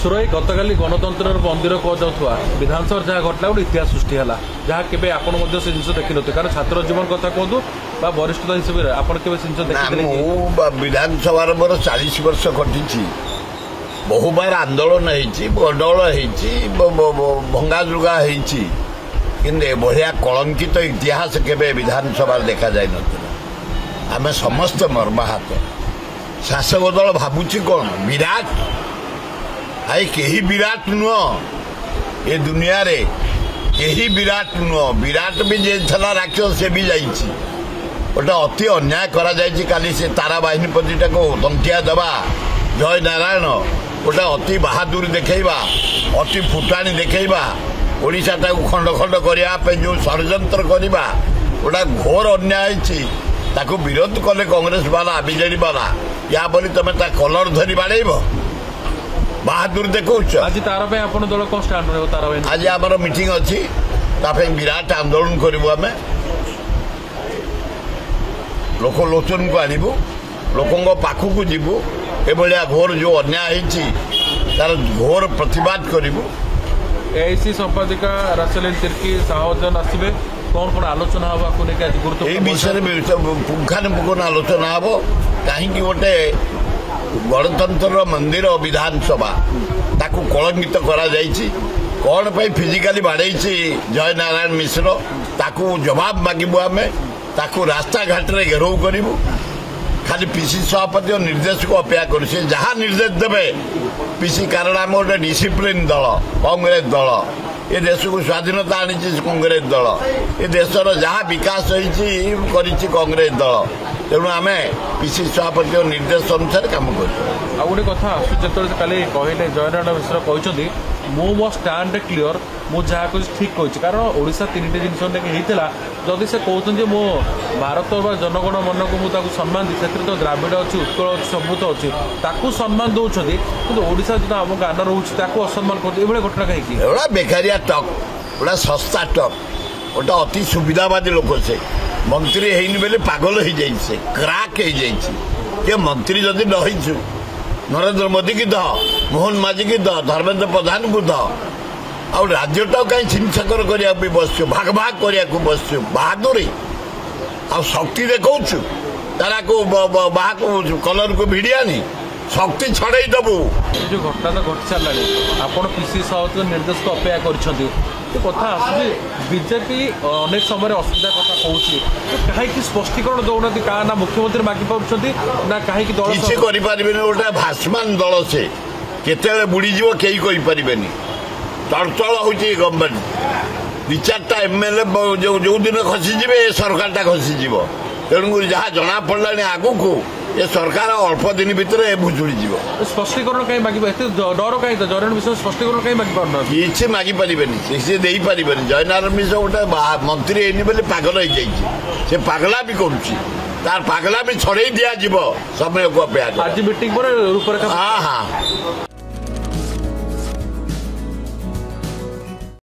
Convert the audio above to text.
सुरई गतकाली गणतंत्र मंदिर कहुवा विधानसभा जहाँ घटला गोटे इतिहास सृष्टि है जहाँ केवे आपण से जिन देखी नु कारण छात्र जीवन कथा कहतु वरिष्ठता हिसाब से आप जिन विधानसभा मोर 40 वर्ष घटी बहु बार आंदोलन गंडगोल भंगाजुगा बढ़िया कलंकित इतिहास केवे विधानसभा देखा जाए आम समस्त मर्माहत शासक दल भावुची कौन विराट आई कहीं विराट नुह ये दुनिया रे कहीं विराट नुह विराट भी जे थला राक्षस से भी जाइए गोटे अति अन्याय करा जाइए काली से तारा बाहिनी पतिटा को धमकिया दबा जय नारायण गोटे अति बहादुरी देखा अति फुटाणी देखा ओडिशाटा को खंड खंड करने जो षड्यंत्र करवा गोटा घोर अन्याय ताकू विरोध कले कांग्रेस वाला बीजेडी वाला या बोली तुम कलर धरी बाड़ेब बहादुर देखो आज तार दल कौन स्टार्ट रहा तार आज आम मीटिंग अच्छी विराट आंदोलन करूँ आम लोक लोचन को आणबू लोकों पाखक जीवु एभलिया घोर जो अन्याय तार घोर प्रतिवाद करूँ एआईसी संपादिका रासेलिन तिर्की साहजन आसवे कौन कौन आलोचना हवा को लेकर गुरुत्व विषय पुंखानुपुंख आलोचना हम कहीं गोटे गणतंत्र मंदिर विधानसभा ताकू कलंकित करा जाइछि कौन पे फिजिकली बाड़े जय नारायण मिश्र ताकू जवाब मागिबू आम ताकू रास्ता घाट रे घेराव करूँ खाली पीसी सभापति और निर्देश को अपेक्षा करूँ जहाँ निर्देश देवे पीसी कारण आम गोटे डिसिप्लिन दल कांग्रेस दल ये देश को स्वाधीनता आनी कांग्रेस दल ये देशर जहाँ विकास होती कांग्रेस दल तेणु आम पीसी सभापति और निर्देश अनुसार कम कर गोटे कथा जो कहले जयनारायण मिश्र कहते मो मो स्टाण्ड क्लीयर मुझे जहाँ कह ठीक कही कारण ओडिशा तीन जिन होता जदि से कहते मो भारत जनगण मन को मुझे सम्मान दी से तो द्राविड़ अच्छी उत्कल अच्छी सबूत अच्छी ताकू सम्मान दौरान कि ओडिशा जो आम गान रोचे असम्मान कर घटना कहीं बेकारिया टक गोटा सस्ता टक गोटे अति सुविधावादी लोक से मंत्री है बोले पागल हो जाए क्राक हो जाए मंत्री जदि नहींचु नरेंद्र मोदी की दह मोहन माझी की दह धर्मेंद्र प्रधान को दह आ राज्यटा कहीं छिनछकर करने बसु भाग भाग करने बसु बहादुरी आ शक्ति देखु तारा को बाहर कलर को भिड़ियानी शक्ति छड़े दबु जो घटना तो घटी सारा आप पीसी सभापति निर्देश को अपेक्षा कर कथा आसुची बीजेपी अनेक समय असुविधा कथा कहूँ कहीं स्पष्टीकरण दौना क्या ना मुख्यमंत्री मागि पार्टी ना कहीं दल किसी गोटे भाषमान दल से केते बुड़ीज कई कहीपर चलचल हो गवर्नमेंट दि चार्टा एमएलए जो दिन खसीजे सरकार खसीज तेणुक जहाँ जना पड़ा आगू को ये सरकार अल्प दिन भितर भुजुड़ी स्पष्टीकरण कहीं मागे डर कहीं जयनारायण मिश्र स्पष्टीकरण कहीं मागे पार किसी मागे पारे जयनारायण मिश्र गोटे मंत्री है बोले पागल हो जाए पगला भी तार पगला भी छड़े दिज्व समय को अपेक्षा आज मीटिंग पर रूपरेखा हाँ हाँ।